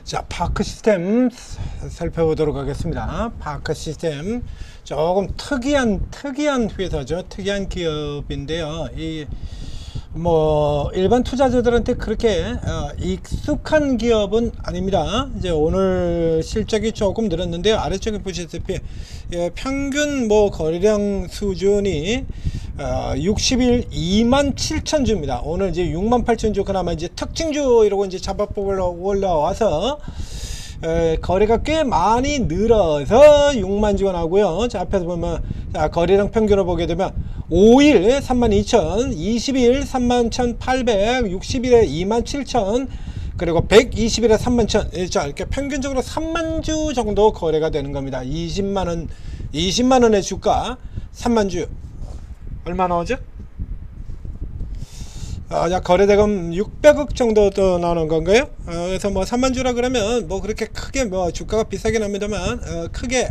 자, 파크 시스템 살펴보도록 하겠습니다. 파크 시스템 조금 특이한 회사죠. 특이한 기업인데요. 일반 투자자들한테 그렇게 익숙한 기업은 아닙니다. 이제 오늘 실적이 조금 늘었는데요. 아래쪽에 보시다시피 평균 거래량 수준이 60일 27,000주입니다. 오늘 이제 68,000주, 그나마 이제 특징주 이러고 이제 잡아보려 올라와서 거래가 꽤 많이 늘어서 6만 주가 나오고요. 자, 앞에서 보면 거래량 평균을 보게 되면 5일 32,000, 20일 31,800, 60일에 27,000, 그리고 120일에 31,000. 자, 이렇게 평균적으로 3만 주 정도 거래가 되는 겁니다. 20만 원의 주가 3만 주 얼마 나오죠? 거래대금 600억 정도 더 나오는 건가요? 그래서 3만 주라 그러면 그렇게 크게 주가가 비싸긴 합니다만 크게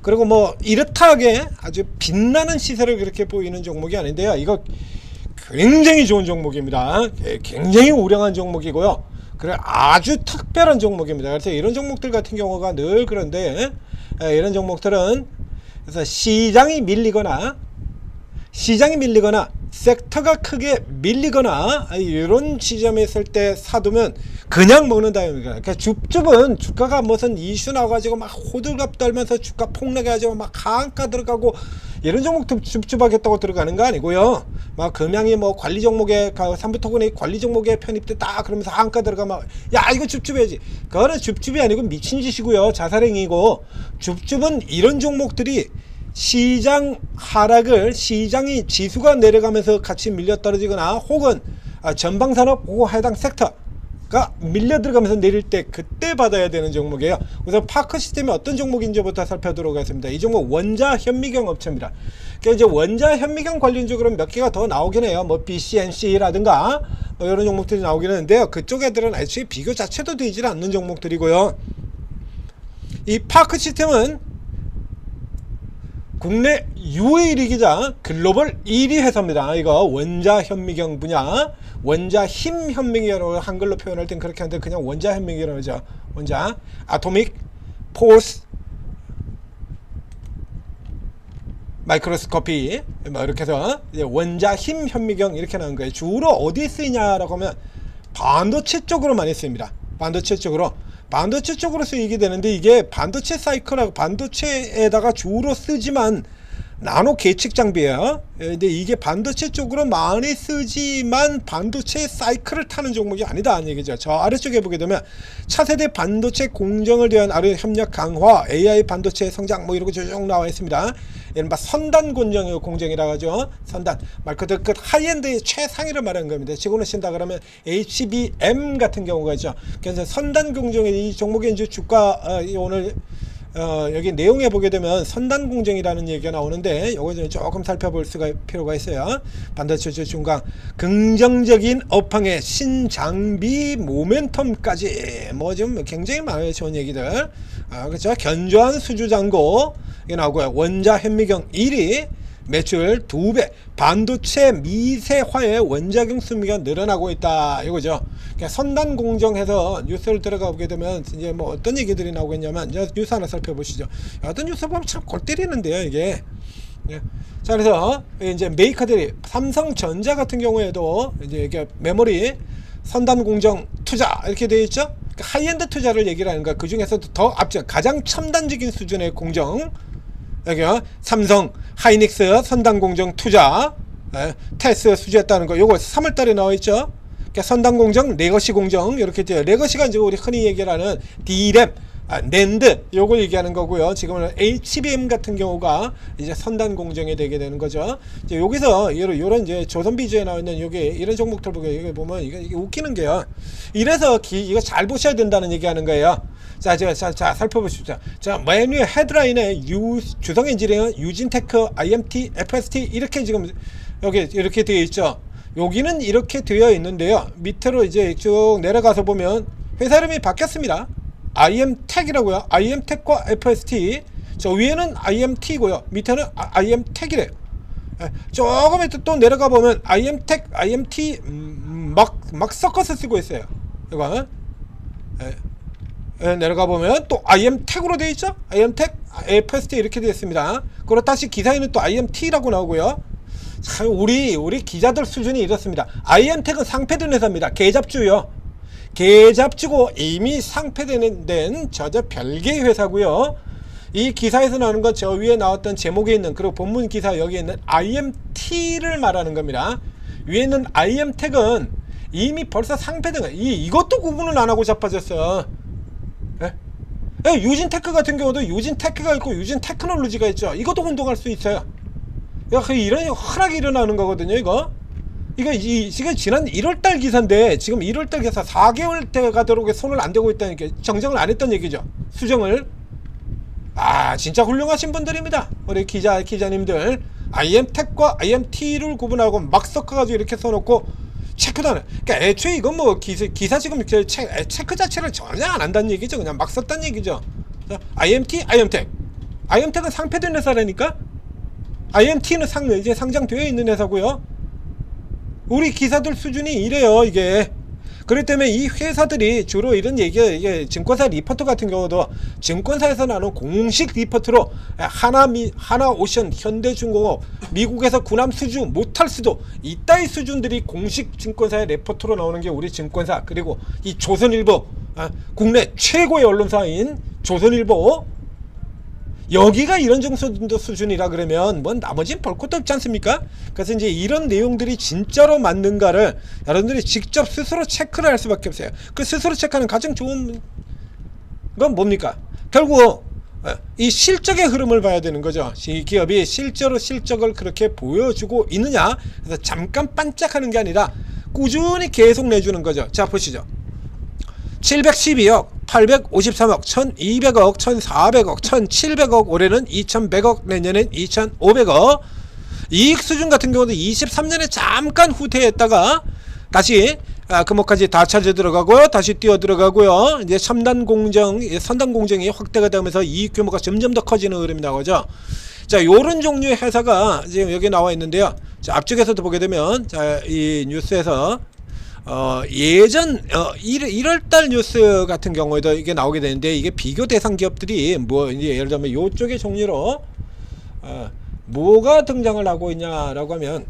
그리고 이렇다하게 아주 빛나는 시세를 그렇게 보이는 종목이 아닌데요. 이거 굉장히 좋은 종목입니다. 굉장히 우량한 종목이고요. 그래 아주 특별한 종목입니다. 그래서 이런 종목들 같은 경우가 늘 그런데 이런 종목들은 그래서 시장이 밀리거나 섹터가 크게 밀리거나 이런 지점에 있을 때 사두면 그냥 먹는다. 그러니까 줍줍은 주가가 무슨 이슈 나와가지고 막 호들갑 떨면서 주가 폭락해가지고 막 하한가 들어가고 이런 종목도 줍줍하겠다고 들어가는 거 아니고요. 막 금양이 관리 종목에 삼부토건이 관리 종목에 편입됐다 그러면서 하한가 들어가면 야 이거 줍줍해야지. 그거는 줍줍이 아니고 미친 짓이고요. 자살행위고, 줍줍은 이런 종목들이 시장 하락을 시장이 지수가 내려가면서 같이 밀려 떨어지거나 혹은 전방산업 혹은 해당 섹터가 밀려 들어가면서 내릴 때 그때 받아야 되는 종목이에요. 우선 파크 시스템이 어떤 종목인지부터 살펴보도록 하겠습니다. 이 종목 원자 현미경 업체입니다. 그러니까 이제 원자 현미경 관련적으로 몇 개가 더 나오긴 해요. BCNC라든가 이런 종목들이 나오긴 하는데요. 그쪽 애들은 애초에 비교 자체도 되질 않는 종목들이고요. 이 파크 시스템은 국내 유일이기자 글로벌 1위 회사입니다. 이거 원자 현미경 분야, 원자 힘 현미경으로 한글로 표현할 땐 그렇게 하는데 그냥 원자 현미경이라고 하죠. 원자 아토믹 포스 마이크로스코피 이렇게 해서 이제 원자 힘 현미경 이렇게 나온 거예요. 주로 어디에 쓰이냐라고 하면 반도체 쪽으로 많이 쓰입니다. 반도체 쪽으로 쓰이게 되는데, 이게 반도체 사이클하고 반도체에다가 주로 쓰지만 나노 계측 장비예요. 근데 이게 반도체 쪽으로 많이 쓰지만 반도체 사이클을 타는 종목이 아니다 얘기죠. 저 아래쪽에 보게 되면 차세대 반도체 공정을 위한 협력 강화, AI 반도체 성장 이러고 쭉 나와 있습니다. 이른바 선단 공정이라고 하죠. 선단 말 그대로 그 하이엔드의 최상위를 말하는 겁니다. 지구는 신다 그러면 HBM 같은 경우가 있죠. 그래서 선단 공정의 이 종목의 이제 주가 오늘 여기 내용에 보게 되면 선단 공정이라는 얘기가 나오는데 요거 좀 조금 살펴볼 필요가 있어요. 반도체 중강 긍정적인 업황의 신장비 모멘텀까지 좀 굉장히 많아요. 좋은 얘기들. 그렇죠. 견조한 수주잔고 이게 나오고요. 원자 현미경 1위, 매출 2배, 반도체 미세화의 원자경 수미가 늘어나고 있다 이거죠. 그러니까 선단 공정해서 뉴스를 들어가 보게 되면 이제 어떤 얘기들이 나오겠냐면 뉴스 하나 살펴보시죠. 어떤 뉴스 보면 참 골 때리는데요 이게. 자, 그래서 이제 메이커들이 삼성전자 같은 경우에도 이제 이게 메모리 선단 공정 투자 이렇게 되어 있죠. 그러니까 하이엔드 투자를 얘기를 하는 거야. 그 중에서도 더 앞서 가장 첨단적인 수준의 공정. 여기요. 삼성 하이닉스 선단 공정 투자 테스 수주했다는 거. 요거 3월달에 나와 있죠. 그러니까 선단 공정, 레거시 공정 이렇게 돼요. 레거시가 이제 우리 흔히 얘기하는 D램, 낸드 요걸 얘기하는 거고요. 지금은 HBM 같은 경우가 이제 선단 공정이 되게 되는 거죠. 이제 여기서 요런 이제 조선비주에 나와 있는 요게 이런 종목들 보면 이게 웃기는 게요. 이래서 이거 잘 보셔야 된다는 얘기하는 거예요. 자, 살펴보십시오. 자, 메뉴 헤드라인에 주성엔지니어, 유진테크, IMT, FST 이렇게 지금 여기 이렇게 되어 있죠. 여기는 이렇게 되어 있는데요. 밑으로 이제 쭉 내려가서 보면 회사 이름이 바뀌었습니다. IM텍이라고요. IM텍과 FST. 저 위에는 IMT고요. 밑에는 IM텍이래요. 조금 또 내려가 보면 IM텍, IMT 막 섞어서 쓰고 있어요. 이거 내려가 보면 또 IM택으로 되어 있죠. IM택, FST 이렇게 되어 있습니다. 그리고 다시 기사에는 또 IMT라고 나오고요. 참 우리 기자들 수준이 이렇습니다. IM택은 상폐된 회사입니다. 계잡주요. 계잡주고 이미 상폐된 저저 별개의 회사고요. 이 기사에서 나오는 건 저 위에 나왔던 제목에 있는, 그리고 본문 기사 여기에 있는 IMT를 말하는 겁니다. 위에 있는 IM택은 이미 벌써 상폐된 거예요. 이것도 구분을 안 하고 자빠졌어. 유진테크 같은 경우도 유진테크가 있고 유진테크놀로지가 있죠. 이것도 혼동할 수 있어요. 이런 허락이 일어나는 거거든요. 이게 지난 1월달 기사인데 지금 1월달 기사 4개월 때 가도록 손을 안 대고 있다는 게 정정을 안 했던 얘기죠. 수정을. 진짜 훌륭하신 분들입니다. 우리 기자님들. IM택과 IMT를 구분하고 막 섞어가지고 이렇게 써놓고 체크도 안 해. 그러니까 애초에 이건 뭐 기사 지금 체크 자체를 전혀 안 한다는 얘기죠. 그냥 막 썼다는 얘기죠. IMT, IM택. IM택은 상폐된 회사라니까. IMT는 이제 상장되어 있는 회사고요. 우리 기사들 수준이 이래요, 이게. 그렇기 때문에 이 회사들이 주로 이런 이게 증권사 리포트 같은 경우도 증권사에서 나오는 공식 리포트로 하나오션, 현대중공업, 미국에서 구남수주, 모탈수도 이따위 수준들이 공식 증권사의 리포트로 나오는 게 우리 증권사, 그리고 이 조선일보, 국내 최고의 언론사인 조선일보, 여기가 이런 정도 수준이라 그러면 뭐 나머지는 볼 것도 없지 않습니까? 그래서 이제 이런 내용들이 진짜로 맞는가를 여러분들이 직접 스스로 체크를 할 수밖에 없어요. 그 스스로 체크하는 가장 좋은 건 뭡니까? 결국 이 실적의 흐름을 봐야 되는 거죠. 이 기업이 실제로 실적을 그렇게 보여주고 있느냐. 그래서 잠깐 반짝하는 게 아니라 꾸준히 계속 내주는 거죠. 자, 보시죠. 712억, 853억, 1200억, 1400억, 1700억, 올해는 2100억, 내년엔 2500억. 이익 수준 같은 경우도 23년에 잠깐 후퇴했다가 다시 금호까지 다 찾아 들어가고요. 다시 뛰어 들어가고요. 이제 선단 공정이 확대가 되면서 이익 규모가 점점 더 커지는 흐름이 나오죠. 자, 요런 종류의 회사가 지금 여기 나와 있는데요. 자, 앞쪽에서도 보게 되면, 자, 이 뉴스에서 예전 1월달 뉴스 같은 경우에도 이게 나오게 되는데, 이게 비교 대상 기업들이 뭐 이제 예를 들면 요쪽의 종류로 뭐가 등장을 하고 있냐라고 하면,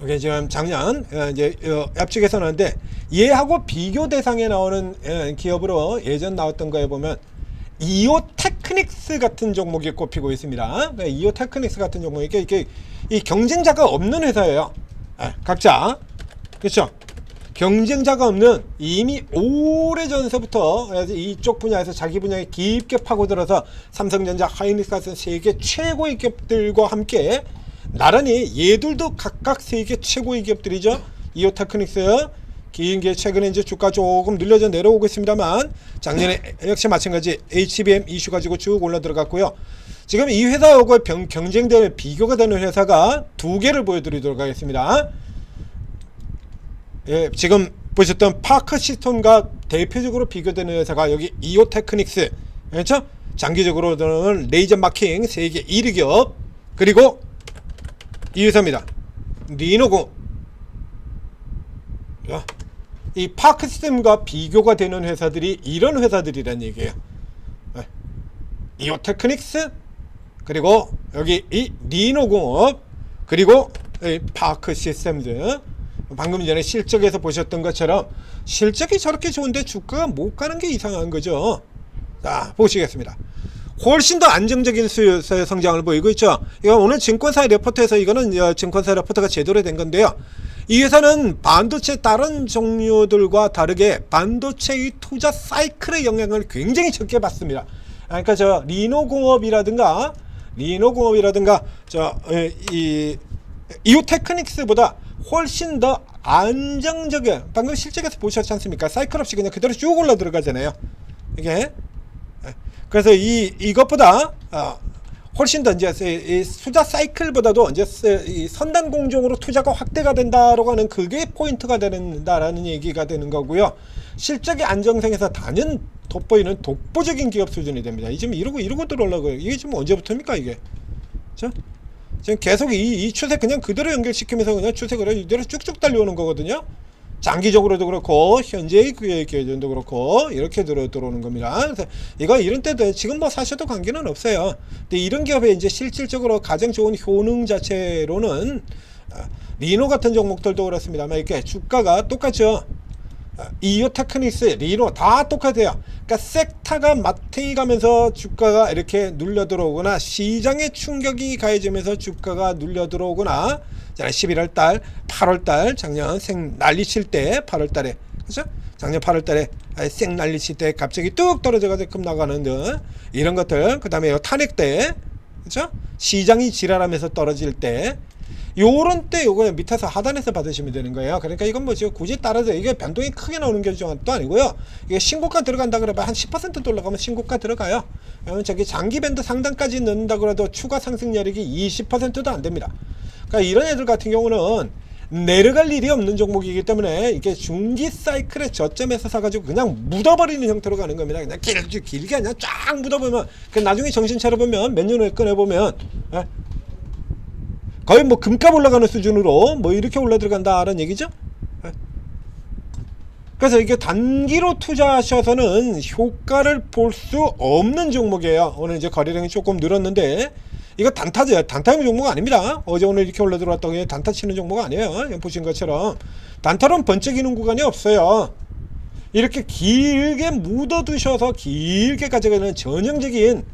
이게 지금 작년 이제 앞쪽에서 나오는데, 얘하고 비교 대상에 나오는 기업으로 예전 나왔던 거에 보면 이오테크닉스 같은 종목이 꼽히고 있습니다. 이오테크닉스 같은 종목이 이게 이 경쟁자가 없는 회사예요. 각자. 그렇죠? 경쟁자가 없는, 이미 오래전서부터 이쪽 분야에서 자기 분야에 깊게 파고들어서 삼성전자, 하이닉스 같은 세계 최고의 기업들과 함께 나란히 얘들도 각각 세계 최고의 기업들이죠. 이오테크닉스. 긴게 최근에 이제 주가 조금 늘려져 내려오고 있습니다만, 작년에 역시 마찬가지 HBM 이슈 가지고 쭉 올라 들어갔고요. 지금 이 회사하고 경쟁되는, 비교가 되는 회사가 두 개를 보여드리도록 하겠습니다. 예, 지금 보셨던 파크시스템과 대표적으로 비교되는 회사가 여기 이오테크닉스, 그렇죠? 장기적으로는 레이저 마킹 세계 1위 기업, 그리고 이 회사입니다. 리노공. 이 파크시스템과 비교가 되는 회사들이 이런 회사들이란 얘기예요. 이오테크닉스, 그리고 여기 이 리노공업, 그리고 이 파크시스템즈. 방금 전에 실적에서 보셨던 것처럼 실적이 저렇게 좋은데 주가가 못 가는 게 이상한 거죠. 자, 보시겠습니다. 훨씬 더 안정적인 수요의 성장을 보이고 있죠. 이거 오늘 증권사 레포트에서, 이거는 증권사 레포트가 제대로 된 건데요. 이 회사는 반도체 다른 종류들과 다르게 반도체의 투자 사이클의 영향을 굉장히 적게 받습니다. 그러니까 저 리노공업이라든가 이 이오테크닉스보다 훨씬 더 안정적인, 방금 실적에서 보셨지 않습니까? 사이클 없이 그냥 그대로 쭉 올라 들어가잖아요. 이게. 그래서 이것보다 훨씬 더 이제 이 투자 사이클보다도 이제 이 선단 공정으로 투자가 확대가 된다라고 하는, 그게 포인트가 된다라는 얘기가 되는 거고요. 실적의 안정성에서 단연 돋보이는 독보적인 기업 수준이 됩니다. 이 지금 이러고 들어오려고요. 이게 지금 언제부터입니까, 이게? 자, 지금 계속 이 추세 그냥 그대로 연결시키면서 그냥 추세 그대로 쭉쭉 달려오는 거거든요. 장기적으로도 그렇고 현재의 기준도 그렇고 이렇게 들어오는 겁니다. 그래서 이거 이런 때도 지금 뭐 사셔도 관계는 없어요. 근데 이런 기업에 이제 실질적으로 가장 좋은 효능 자체로는 리노 같은 종목들도 그렇습니다만 이렇게 주가가 똑같죠. 이오테크닉스, 리노 다 똑같아요. 그러니까 섹타가 마탱이 가면서 주가가 이렇게 눌려 들어오거나 시장의 충격이 가해지면서 주가가 눌려 들어오거나 11월달, 8월달 작년 생 난리칠 때 8월달에 그죠? 작년 8월달에 생 난리칠 때 갑자기 뚝 떨어져가지고 급 나가는 등 이런 것들 그 다음에 탄핵 때 그죠? 시장이 지랄하면서 떨어질 때 요런 때 요거 밑에서 하단에서 받으시면 되는 거예요. 그러니까 이건 뭐 지금 굳이 따라서 이게 변동이 크게 나오는 결정도 아니고요. 이게 신고가 들어간다 그러면 한 10% 올라가면 신고가 들어가요. 그러면 저기 장기 밴드 상단까지 넣는다 그래도 추가 상승률이 20%도 안 됩니다. 그러니까 이런 애들 같은 경우는 내려갈 일이 없는 종목이기 때문에 이게 중기 사이클의 저점에서 사가지고 그냥 묻어버리는 형태로 가는 겁니다. 그냥 길게 그냥 쫙 묻어보면 나중에 정신 차려보면 몇 년 후에 꺼내보면 거의 뭐 금값 올라가는 수준으로 뭐 이렇게 올라 들어간다는 얘기죠. 그래서 이게 단기로 투자하셔서는 효과를 볼 수 없는 종목이에요. 오늘 이제 거래량이 조금 늘었는데 이거 단타죠. 단타용 종목 아닙니다. 어제 오늘 이렇게 올라 들어왔다고 해서 단타 치는 종목 아니에요. 보신 것처럼 단타로는 번쩍이는 구간이 없어요. 이렇게 길게 묻어두셔서 길게 가져가는 전형적인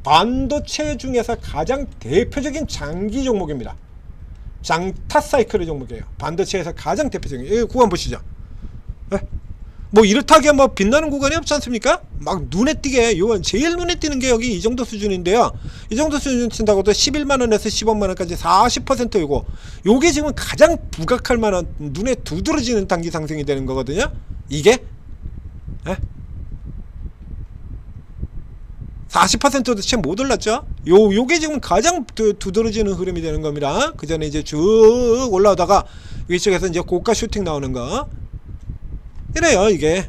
반도체 중에서 가장 대표적인 장기 종목입니다. 장타 사이클의 종목이에요. 반도체에서 가장 대표적인 이 구간 보시죠. 네? 뭐 이렇다기에 뭐 빛나는 구간이 없지 않습니까? 막 눈에 띄게 요건 제일 눈에 띄는 게 여기 이 정도 수준인데요. 이 정도 수준 친다고도 11만원에서 10억만원까지 40%이고 요게 지금 가장 부각할 만한 눈에 두드러지는 단기 상승이 되는 거거든요. 이게 40%도 채 못 올랐죠. 요게 지금 가장 두드러지는 흐름이 되는 겁니다. 그 전에 이제 쭉 올라오다가 위쪽에서 이제 고가 슈팅 나오는 거 이래요 이게.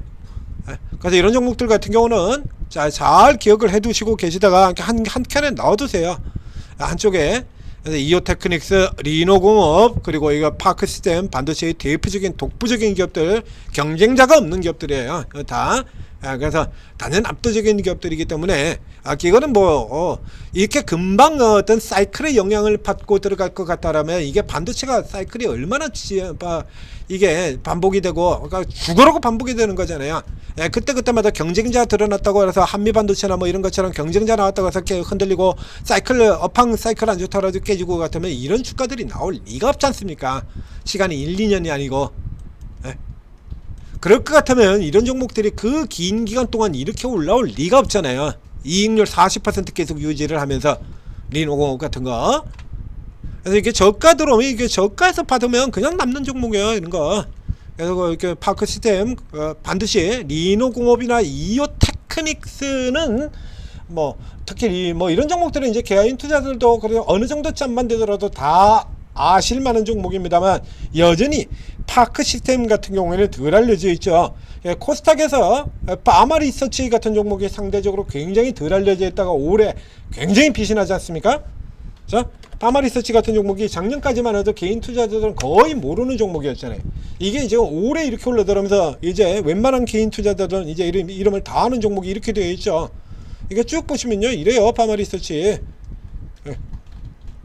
그래서 이런 종목들 같은 경우는 잘 기억을 해두시고 계시다가 한 캔에 넣어두세요. 한쪽에. 그래서 이오테크닉스, 리노공업 그리고 이거 파크시스템 반도체의 대표적인 독보적인 기업들, 경쟁자가 없는 기업들이에요. 다. 그래서 단연 압도적인 기업들이기 때문에 이거는 뭐 이렇게 금방 어떤 사이클의 영향을 받고 들어갈 것 같다라면 이게 반도체가 사이클이 얼마나 이게 반복이 되고 그러니까 죽어라고 반복이 되는 거잖아요. 그때마다 경쟁자 드러났다고 해서 한미반도체나 뭐 이런 것처럼 경쟁자 나왔다고 해서 이렇게 흔들리고 사이클 업황 사이클 안 좋다라도 깨지고 같으면 이런 주가들이 나올 리가 없지 않습니까? 시간이 1, 2년이 아니고. 그럴 것 같으면 이런 종목들이 그 긴 기간 동안 이렇게 올라올 리가 없잖아요. 이익률 40% 계속 유지를 하면서 리노공업 같은 거. 그래서 이게 저가 들어오면 이게 저가에서 받으면 그냥 남는 종목이에요. 이런 거. 그래서 이렇게 파크 시스템 반드시 리노공업이나 이오테크닉스는 뭐 특히 뭐 이런 종목들은 이제 개인 투자들도 그래도 어느 정도 짬만 되더라도 다 아실만한 종목입니다만 여전히 파크 시스템 같은 경우에는 덜 알려져 있죠. 코스닥에서 파마 리서치 같은 종목이 상대적으로 굉장히 덜 알려져 있다가 올해 굉장히 빛이 나지 않습니까? 자, 파마 리서치 같은 종목이 작년까지만 해도 개인 투자자들은 거의 모르는 종목이었잖아요. 이게 이제 올해 이렇게 올라들어면서 이제 웬만한 개인 투자자들은 이제 이름을 다 아는 종목이 이렇게 되어 있죠. 이게 쭉 보시면요 이래요. 파마 리서치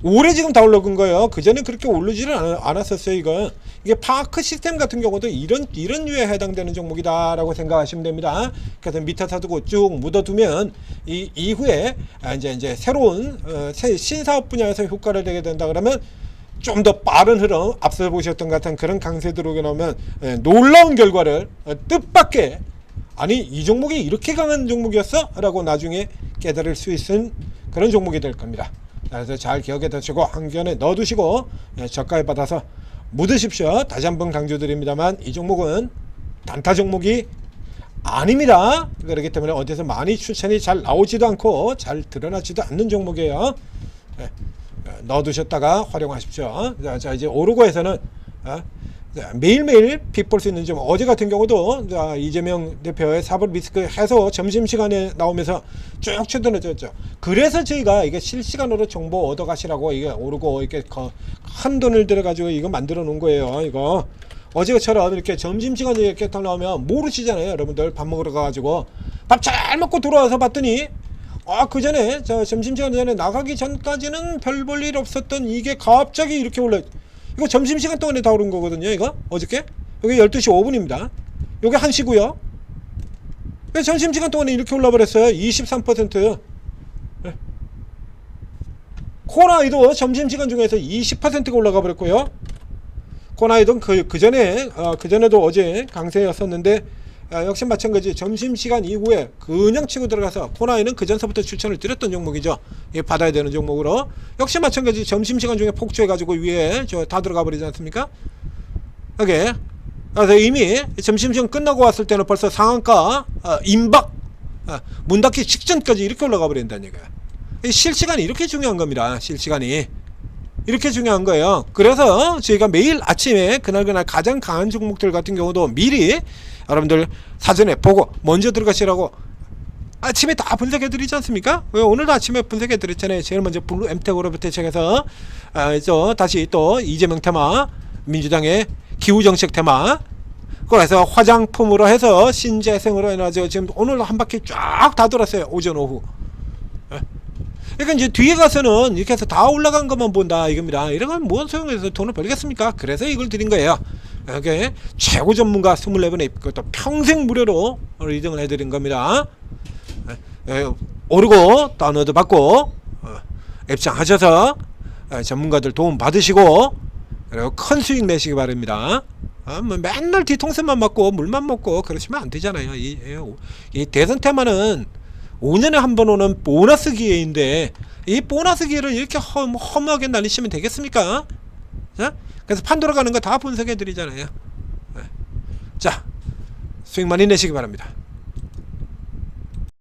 올해 지금 다 올라간 거예요. 그 전에 그렇게 오르지를 않았었어요. 이게 파크 시스템 같은 경우도 이런 류에 해당되는 종목이다라고 생각하시면 됩니다. 그래서 밑에서 두고 쭉 묻어두면 이 이후에 이제 새로운 신사업 분야에서 효과를 내게 된다 그러면 좀 더 빠른 흐름 앞서 보셨던 같은 그런 강세 들어오게 나오면 놀라운 결과를 뜻밖의 아니 이 종목이 이렇게 강한 종목이었어? 라고 나중에 깨달을 수 있는 그런 종목이 될 겁니다. 그래서 잘 기억해 두시고 한견에 넣어두시고 저가에 받아서 묻으십시오. 다시 한번 강조드립니다만 이 종목은 단타 종목이 아닙니다. 그렇기 때문에 어디서 많이 추천이 잘 나오지도 않고 잘 드러나지도 않는 종목이에요. 넣어두셨다가 활용하십시오. 자 이제 오르고에서는 매일매일 빚 볼 수 있는 점 어제 같은 경우도 이재명 대표의 사법 리스크 해서 점심시간에 나오면서 쭉 추천해줬죠. 그래서 저희가 이게 실시간으로 정보 얻어 가시라고 이게 오르고 이렇게 큰 돈을 들여 가지고 이거 만들어 놓은 거예요. 이거 어제처럼 이렇게 점심시간에 이렇게 딱 나오면 모르시잖아요. 여러분들 밥 먹으러 가가지고 밥 잘 먹고 들어와서 봤더니 그 전에 저 점심시간 전에 나가기 전까지는 별 볼 일 없었던 이게 갑자기 이렇게 올라. 이거 점심시간 동안에 다 오른 거거든요. 이거 어저께 여기 12시 5분입니다 여기 1시고요 점심시간 동안에 이렇게 올라버렸어요. 23%. 네. 코나이도 점심시간 중에서 20%가 올라가 버렸고요. 코나이도 그 전에도 어제 강세였었는데 역시 마찬가지 점심시간 이후에 그냥 치고 들어가서 코나이는 그 전서부터 추천을 드렸던 종목이죠. 받아야 되는 종목으로 역시 마찬가지 점심시간 중에 폭주해가지고 위에 다 들어가 버리지 않습니까? 이게 그래서 이미 점심시간 끝나고 왔을 때는 벌써 상한가 임박 문 닫기 직전까지 이렇게 올라가 버린다는 얘기야. 실시간이 이렇게 중요한 겁니다. 실시간이 이렇게 중요한 거예요. 그래서 저희가 매일 아침에 그날 가장 강한 종목들 같은 경우도 미리 여러분들 사전에 보고 먼저 들어가시라고 아침에 다 분석해 드리지 않습니까? 오늘도 아침에 분석해 드렸잖아요. 제일 먼저 블루 엠텍으로부터 시작해서 다시 또 이재명 테마, 민주당의 기후정책 테마, 그래서 화장품으로 해서 신재생으로 해가지고 지금 오늘 한 바퀴 쫙 다 돌았어요. 오전 오후. 그러니까 이제 뒤에 가서는 이렇게 해서 다 올라간 것만 본다 이겁니다. 이런 건 뭔 소용에서 돈을 벌겠습니까? 그래서 이걸 드린 거예요. 이렇게 최고 전문가 24분에 그것도 평생 무료로 리딩을 해드린 겁니다. 오르고 다운로드 받고 입장하셔서 전문가들 도움 받으시고 그리고 큰 수익 내시기 바랍니다. 뭐 맨날 뒤통수만 맞고 물만 먹고 그러시면 안 되잖아요. 이 대선 테마는 5년에 한 번 오는 보너스 기회인데 이 보너스 기회를 이렇게 허무하게 날리시면 되겠습니까? 자, 그래서 판 돌아가는 거 다 분석해 드리잖아요. 자, 수익 많이 내시기 바랍니다.